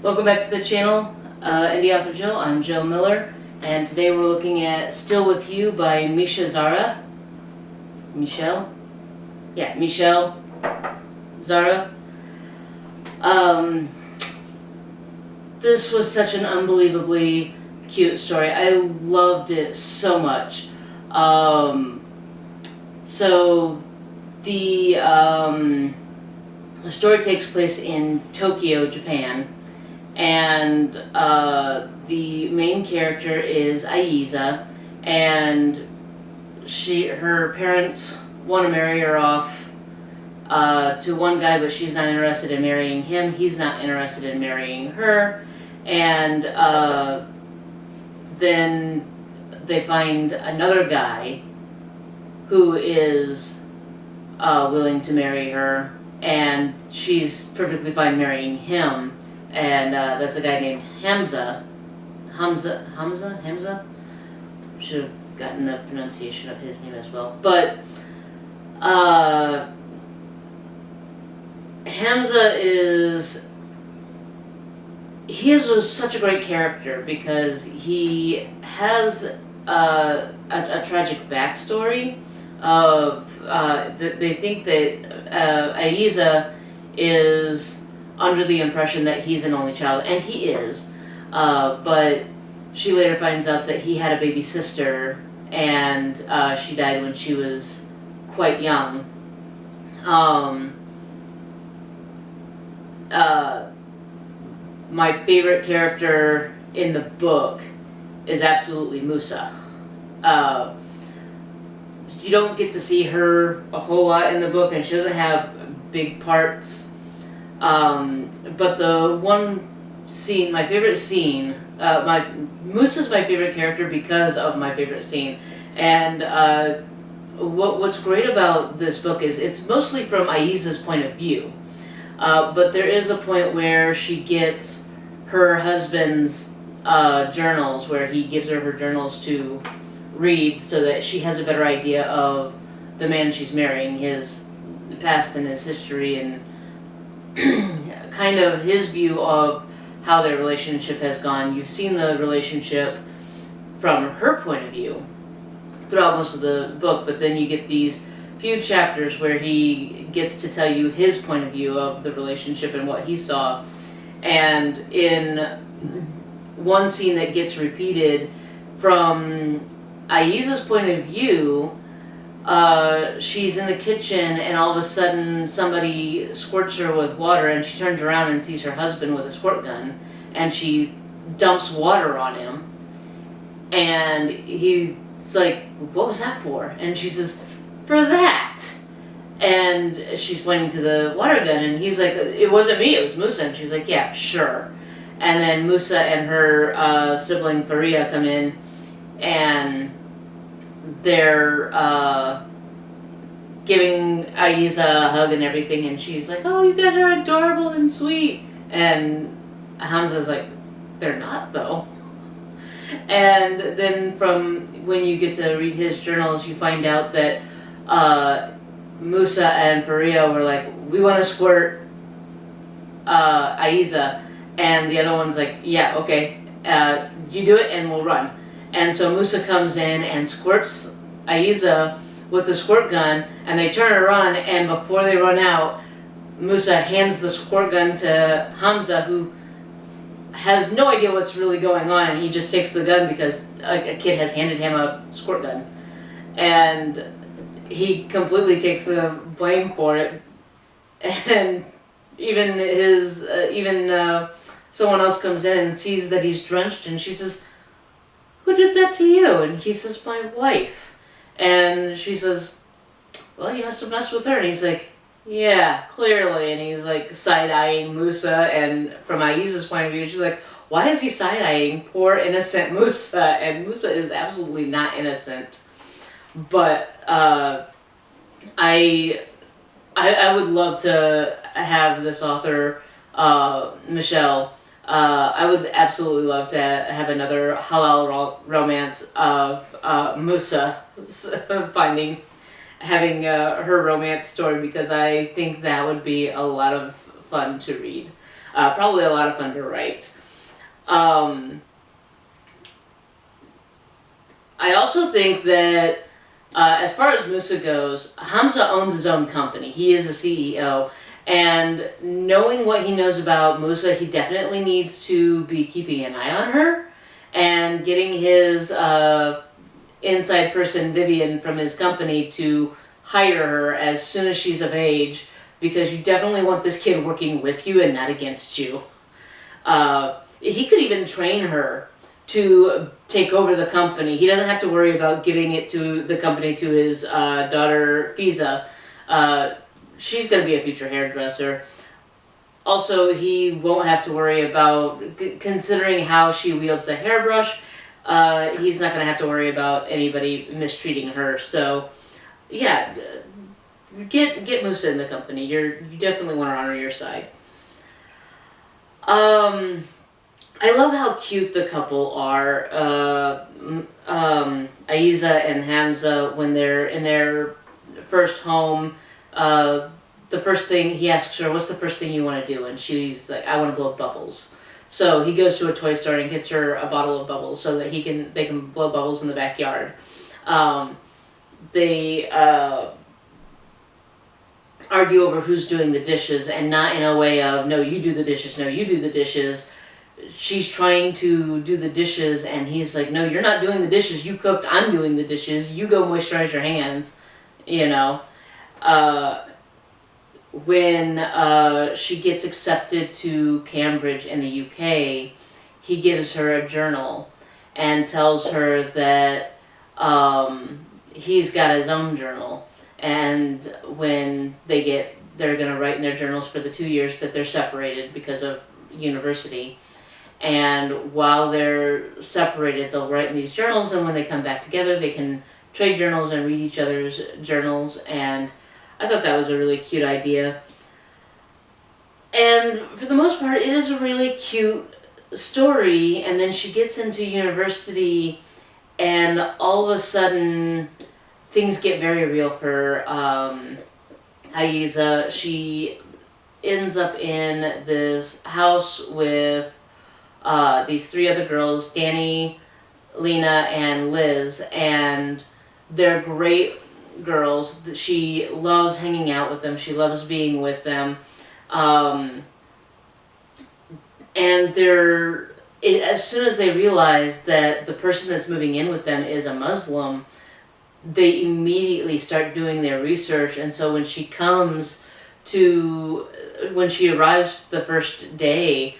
Welcome back to the channel, Indie Author Jill. I'm Jill Miller, and today we're looking at Still With You by Mishel Zara. Mishel Zara. This was such an unbelievably cute story. I loved it so much. So the story takes place in Tokyo, Japan, and the main character is Alyea, and her parents want to marry her off to one guy, but she's not interested in marrying him. He's not interested in marrying her, and then they find another guy who is willing to marry her, and she's perfectly fine marrying him, and that's a guy named Hamza. Should have gotten the pronunciation of his name as well. But Hamza is such a great character because he has a tragic backstory of they think that Alyea is under the impression that he's an only child, and he is, but she later finds out that he had a baby sister, and she died when she was quite young. My favorite character in the book is absolutely Musa. You don't get to see her a whole lot in the book, and she doesn't have big parts. But the one scene, my favorite scene, Musa's my favorite character because of my favorite scene. And what's great about this book is it's mostly from Ayeza's point of view. But there is a point where she gets her husband's journals, where he gives her journals to read so that she has a better idea of the man she's marrying, his past and his history, and kind of his view of how their relationship has gone. You've seen the relationship from her point of view throughout most of the book, but then you get these few chapters where he gets to tell you his point of view of the relationship and what he saw. And in one scene that gets repeated from Ayeza's point of view, she's in the kitchen and all of a sudden somebody squirts her with water, and she turns around and sees her husband with a squirt gun, and she dumps water on him, and he's like, "What was that for?" And she says, "For that." And she's pointing to the water gun, and he's like, "It wasn't me, it was Musa." And she's like, "Yeah, sure." And then Musa and her sibling Faria come in, and they're giving Alyea a hug and everything, and she's like, "Oh, you guys are adorable and sweet." And Hamza's like, "They're not, though." And then from when you get to read his journals, you find out that Musa and Faria were like, "We want to squirt Alyea," and the other one's like, "Yeah, okay, you do it and we'll run." And so Musa comes in and squirts Alyea with the squirt gun, and they turn and run, and before they run out, Musa hands the squirt gun to Hamza, who has no idea what's really going on, and he just takes the gun because a kid has handed him a squirt gun. And he completely takes the blame for it, and even someone else comes in and sees that he's drenched, and she says, "Who did that to you?" And he says, "My wife." And she says, "Well, you must have messed with her." And he's like, "Yeah, clearly." And he's like side-eyeing Musa, and from Ayeza's point of view, she's like, "Why is he side-eyeing poor innocent Musa?" And Musa is absolutely not innocent. But I would love to have this author, Mishel. I would absolutely love to have another halal romance of Musa having her romance story, because I think that would be a lot of fun to read. Probably a lot of fun to write. I also think that as far as Musa goes, Hamza owns his own company. He is a CEO. And knowing what he knows about Musa, he definitely needs to be keeping an eye on her and getting his inside person, Vivian, from his company to hire her as soon as she's of age, because you definitely want this kid working with you and not against you. He could even train her to take over the company. He doesn't have to worry about giving it to the company to his daughter, Fiza. She's going to be a future hairdresser. Also, he won't have to worry about, considering how she wields a hairbrush, he's not going to have to worry about anybody mistreating her. So, yeah, get Musa in the company. You definitely want her on your side. I love how cute the couple are. Alyea and Hamza, when they're in their first home, the first thing he asks her, what's the first thing you want to do? And she's like, I want to blow bubbles. So he goes to a toy store and gets her a bottle of bubbles so that they can blow bubbles in the backyard. They argue over who's doing the dishes, and not in a way of, no, you do the dishes, no, you do the dishes. She's trying to do the dishes, and he's like, no, you're not doing the dishes, you cooked, I'm doing the dishes, you go moisturize your hands, you know. When she gets accepted to Cambridge in the UK, he gives her a journal and tells her that he's got his own journal, and when they're going to write in their journals for the 2 years that they're separated because of university. And while they're separated, they'll write in these journals, and when they come back together, they can trade journals and read each other's journals. And I thought that was a really cute idea. And for the most part, it is a really cute story. And then she gets into university, and all of a sudden, things get very real for Alyea. She ends up in this house with these 3 other girls, Danny, Lena, and Liz, and they're great girls. She loves hanging out with them. She loves being with them. And as soon as they realize that the person that's moving in with them is a Muslim, they immediately start doing their research. And so when she arrives the first day,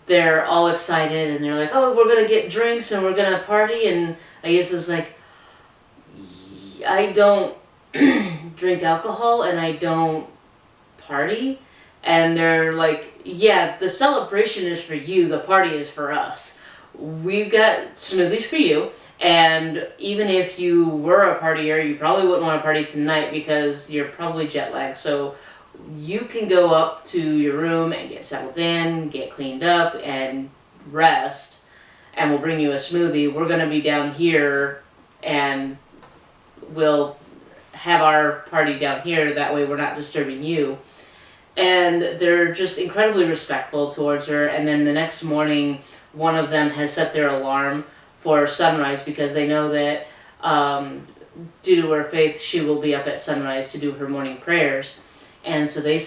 they're all excited, and they're like, oh, we're going to get drinks and we're going to party. And Alyea's like, I don't drink alcohol and I don't party. And they're like, yeah, the celebration is for you, the party is for us. We've got smoothies for you, and even if you were a partier, you probably wouldn't want to party tonight because you're probably jet lagged. So you can go up to your room and get settled in, get cleaned up, and rest, and we'll bring you a smoothie. We're going to be down here, and we'll have our party down here. That way we're not disturbing you. And they're just incredibly respectful towards her. And then the next morning, one of them has set their alarm for sunrise because they know that due to her faith, she will be up at sunrise to do her morning prayers. And so they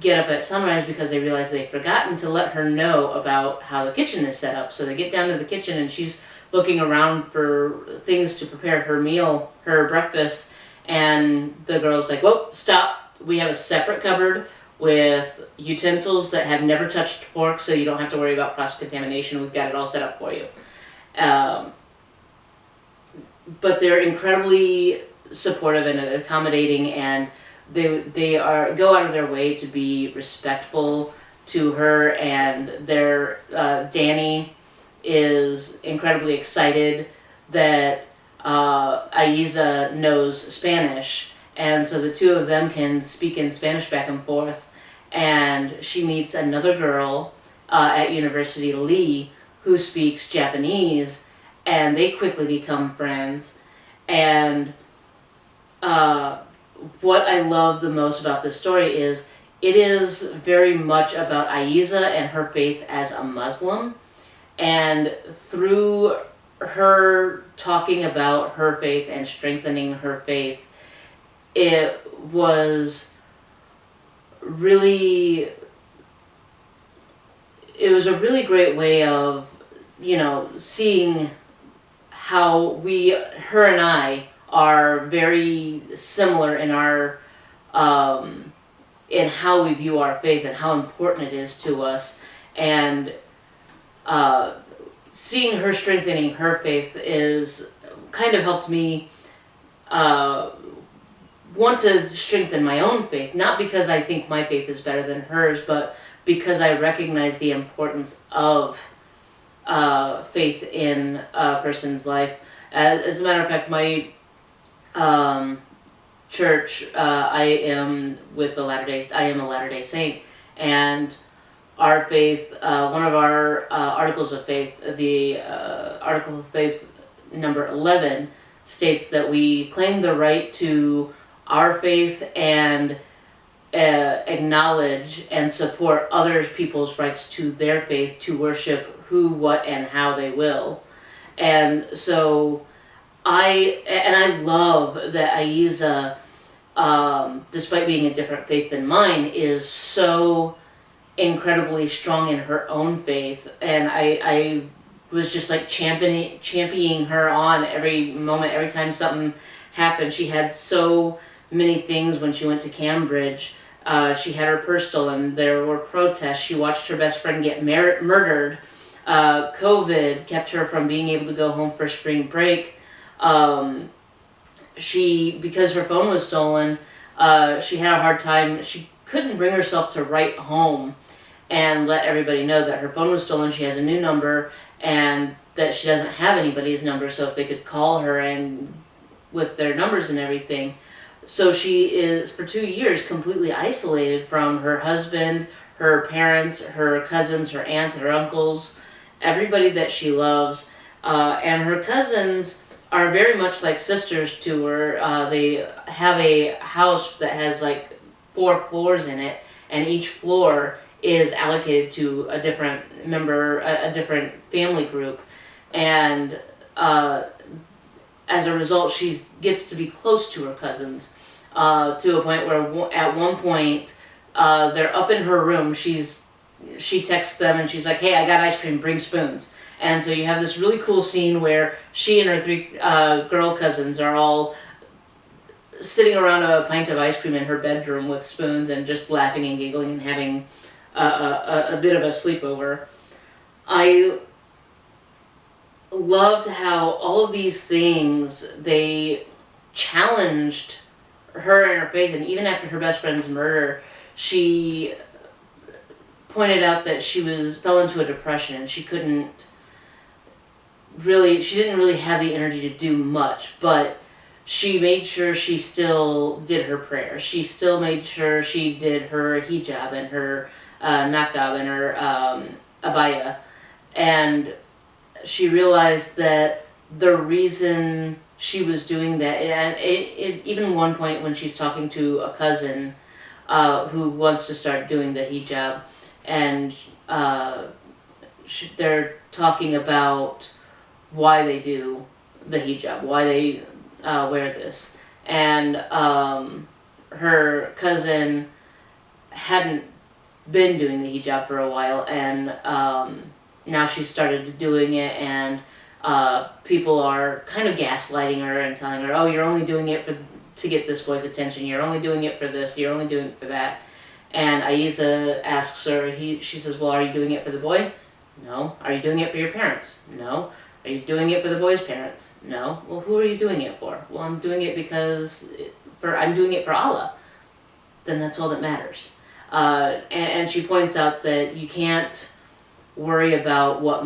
get up at sunrise because they realize they've forgotten to let her know about how the kitchen is set up. So they get down to the kitchen, and she's looking around for things to prepare her meal, her breakfast. And the girl's like, whoa, stop. We have a separate cupboard with utensils that have never touched pork, so you don't have to worry about cross-contamination. We've got it all set up for you. But they're incredibly supportive and accommodating, and they go out of their way to be respectful to her. And Danny is incredibly excited that Alyea knows Spanish, and so the two of them can speak in Spanish back and forth. And she meets another girl at university, Lee, who speaks Japanese, and they quickly become friends. And what I love the most about this story is it is very much about Alyea and her faith as a Muslim. And through her talking about her faith and strengthening her faith, it was really, it was a really great way of, you know, seeing how her and I are very similar in our, in how we view our faith and how important it is to us. And seeing her strengthening her faith is kind of helped me want to strengthen my own faith, not because I think my faith is better than hers, but because I recognize the importance of faith in a person's life. As a matter of fact, my church, I am a Latter-day Saint, and our faith, one of our articles of faith, the Article of Faith number 11, states that we claim the right to our faith and acknowledge and support other people's rights to their faith to worship who, what, and how they will. And so I love that Alyea, despite being a different faith than mine, is so incredibly strong in her own faith, and I was just like championing her on every moment, every time something happened. She had so many things when she went to Cambridge. She had her purse stolen, there were protests, she watched her best friend get murdered, COVID kept her from being able to go home for spring break. Because her phone was stolen, she had a hard time, she couldn't bring herself to write home and let everybody know that her phone was stolen, she has a new number, and that she doesn't have anybody's number, so if they could call her and with their numbers and everything. So she is, for 2 years, completely isolated from her husband, her parents, her cousins, her aunts, her uncles, everybody that she loves. And her cousins are very much like sisters to her. They have a house that has like 4 floors in it, and each floor is allocated to a different member, a different family group. And as a result, she gets to be close to her cousins to a point where at one point they're up in her room. She texts them and she's like, "Hey, I got ice cream, bring spoons." And so you have this really cool scene where she and her 3 girl cousins are all sitting around a pint of ice cream in her bedroom with spoons and just laughing and giggling and having a bit of a sleepover. I loved how all of these things, they challenged her and her faith, and even after her best friend's murder, she pointed out that she fell into a depression and she didn't really have the energy to do much, but she made sure she still did her prayers. She still made sure she did her hijab and her niqab and her abaya. And she realized that the reason she was doing that, and even one point when she's talking to a cousin who wants to start doing the hijab, and they're talking about why they do the hijab, why they wear this. And her cousin hadn't been doing the hijab for a while, and now she started doing it, and people are kind of gaslighting her and telling her, "Oh, you're only doing it to get this boy's attention, you're only doing it for this, you're only doing it for that." And Alyea asks her, she says, "Well, are you doing it for the boy?" "No." "Are you doing it for your parents?" "No." "Are you doing it for the boy's parents?" "No." "Well, who are you doing it for?" "Well, I'm doing it I'm doing it for Allah." "Then that's all that matters." And she points out that you can't worry about what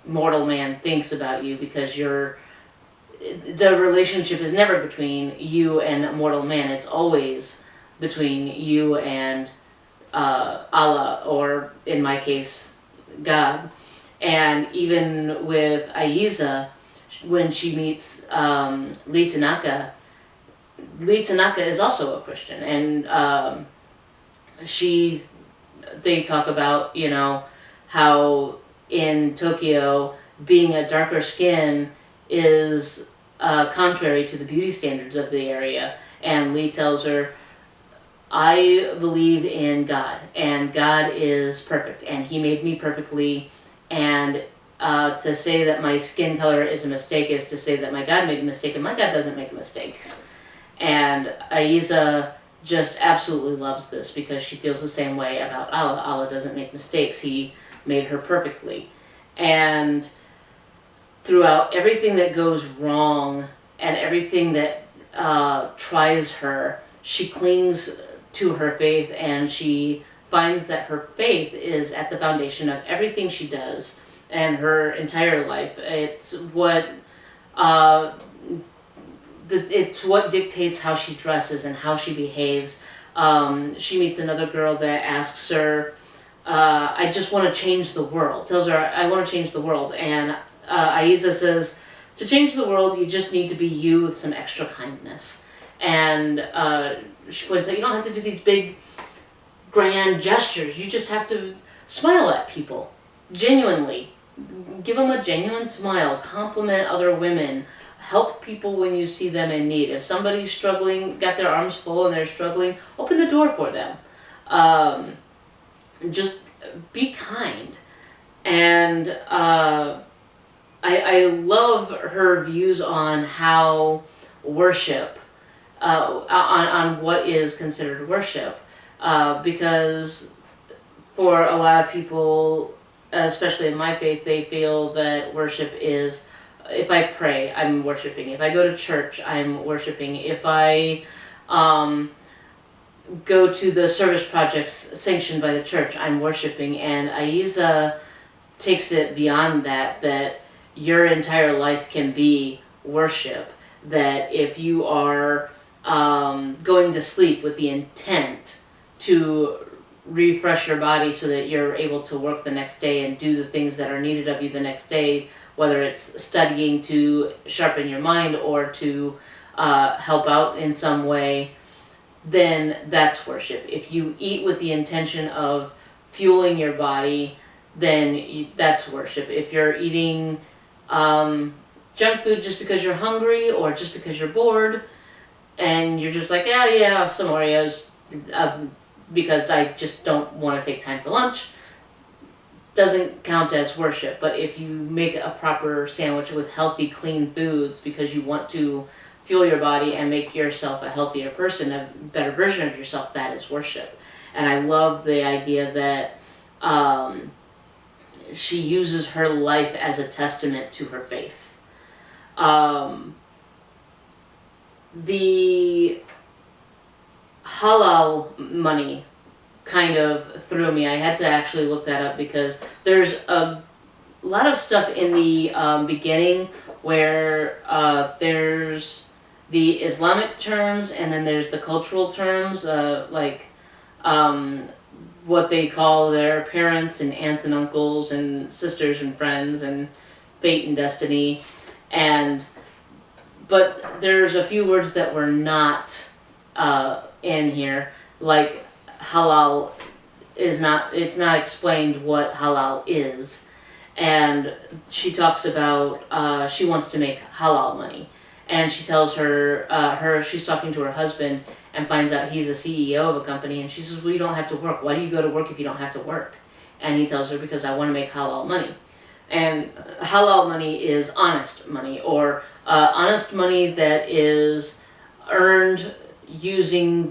mortal man thinks about you, because the relationship is never between you and a mortal man. It's always between you and Allah, or in my case, God. And even with Alyea, when she meets Lee Tanaka is also a Christian, and they talk about, you know, how in Tokyo being a darker skin is contrary to the beauty standards of the area. And Lee tells her, I believe in God, and God is perfect, and He made me perfectly, and to say that my skin color is a mistake is to say that my God made a mistake, and my God doesn't make mistakes. And Alyea just absolutely loves this because she feels the same way about Allah. Allah doesn't make mistakes. He made her perfectly. And throughout everything that goes wrong and everything that tries her, she clings to her faith, and she finds that her faith is at the foundation of everything she does and her entire life. It's what dictates how she dresses and how she behaves. She meets another girl that asks her, I just want to change the world. Tells her, I want to change the world. And Alyea says, to change the world, you just need to be you with some extra kindness. And she points out, you don't have to do these big, grand gestures. You just have to smile at people, genuinely. Give them a genuine smile. Compliment other women. Help people when you see them in need. If somebody's struggling, got their arms full and they're struggling, open the door for them. Just be kind. And I love her views on how worship, on what is considered worship, because for a lot of people, especially in my faith, they feel that worship is, if I pray, I'm worshiping. If I go to church, I'm worshiping. If I go to the service projects sanctioned by the church, I'm worshiping. And Alyea takes it beyond that, that your entire life can be worship. That if you are going to sleep with the intent to refresh your body so that you're able to work the next day and do the things that are needed of you the next day, whether it's studying to sharpen your mind or to help out in some way, then that's worship. If you eat with the intention of fueling your body, then that's worship. If you're eating junk food just because you're hungry or just because you're bored, and you're just like, yeah, some Oreos, because I just don't want to take time for lunch, doesn't count as worship. But if you make a proper sandwich with healthy, clean foods because you want to fuel your body and make yourself a healthier person, a better version of yourself, that is worship. And I love the idea that she uses her life as a testament to her faith. The halal money kind of threw me. I had to actually look that up because there's a lot of stuff in the beginning where there's the Islamic terms and then there's the cultural terms, like what they call their parents and aunts and uncles and sisters and friends and fate and destiny. But there's a few words that were not in here, like halal is not, it's not explained what halal is. And she talks about, she wants to make halal money. And she tells she's talking to her husband and finds out he's a CEO of a company, and she says, well, you don't have to work. Why do you go to work if you don't have to work? And he tells her, because I want to make halal money. And halal money is honest money, or honest money that is earned using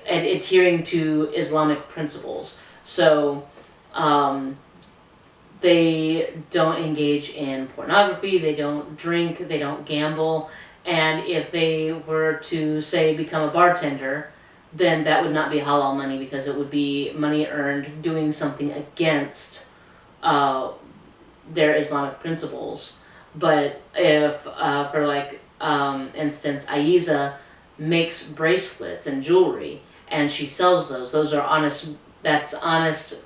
and adhering to Islamic principles. So they don't engage in pornography, they don't drink, they don't gamble, and if they were to, say, become a bartender, then that would not be halal money because it would be money earned doing something against their Islamic principles. But if, for like instance, Alyea makes bracelets and jewelry and she sells those are honest, that's honest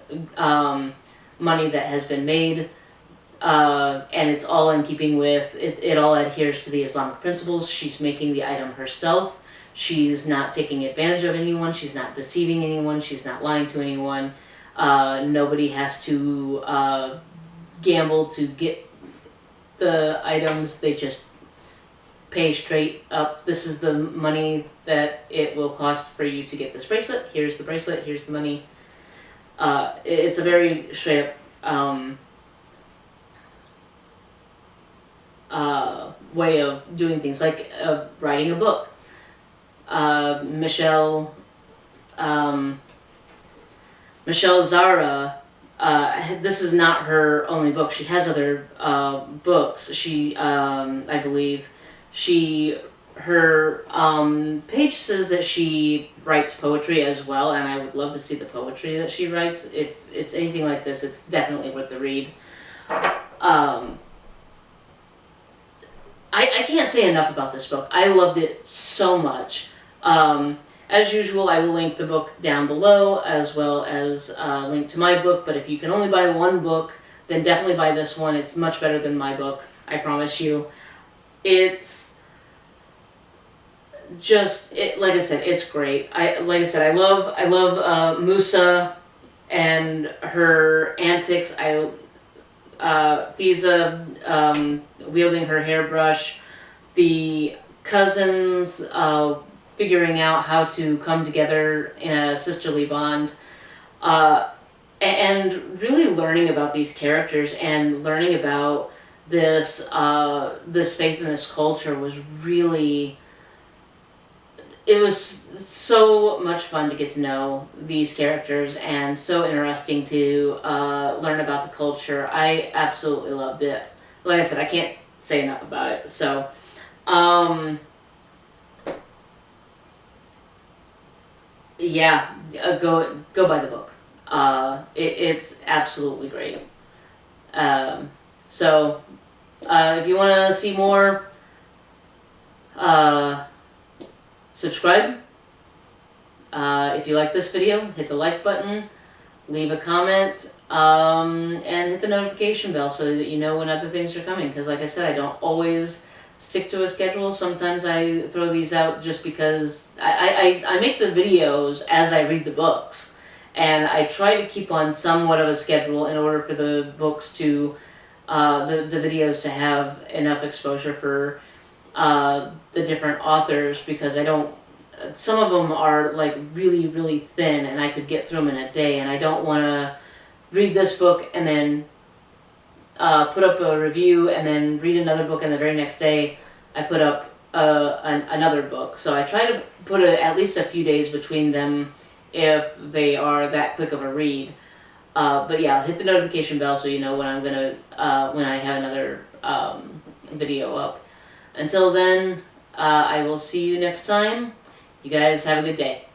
money that has been made, and it's all in keeping with, it all adheres to the Islamic principles. She's making the item herself. She's not taking advantage of anyone. She's not deceiving anyone. She's not lying to anyone. Nobody has to gamble to get the items. They just pay straight up. This is the money that it will cost for you to get this bracelet. Here's the bracelet. Here's the money. It's a very straight up way of doing things, like writing a book. Mishel Zara, this is not her only book. She has other books. She, I believe, her page says that she writes poetry as well, and I would love to see the poetry that she writes. If it's anything like this, it's definitely worth the read. I can't say enough about this book. I loved it so much. As usual, I will link the book down below, as well as a link to my book, but if you can only buy one book, then definitely buy this one. It's much better than my book, I promise you. It's just, like I said, it's great. I love Musa and her antics. Fiza wielding her hairbrush, the cousins figuring out how to come together in a sisterly bond, and really learning about these characters and learning about this faith and this culture was really, it was so much fun to get to know these characters and so interesting to learn about the culture. I absolutely loved it. Like I said, I can't say enough about it. So, yeah, go buy the book. It's absolutely great. So, if you want to see more, subscribe. If you like this video, hit the like button, leave a comment, and hit the notification bell so that you know when other things are coming. Because like I said, I don't always stick to a schedule. Sometimes I throw these out just because I make the videos as I read the books. And I try to keep on somewhat of a schedule in order for the books to, the videos to have enough exposure for the different authors, because I don't, some of them are like really, really thin and I could get through them in a day, and I don't want to read this book and then put up a review and then read another book, and the very next day I put up another book. So I try to put at least a few days between them if they are that quick of a read. But yeah, hit the notification bell so you know when I'm gonna when I have another video up. Until then, I will see you next time. You guys have a good day.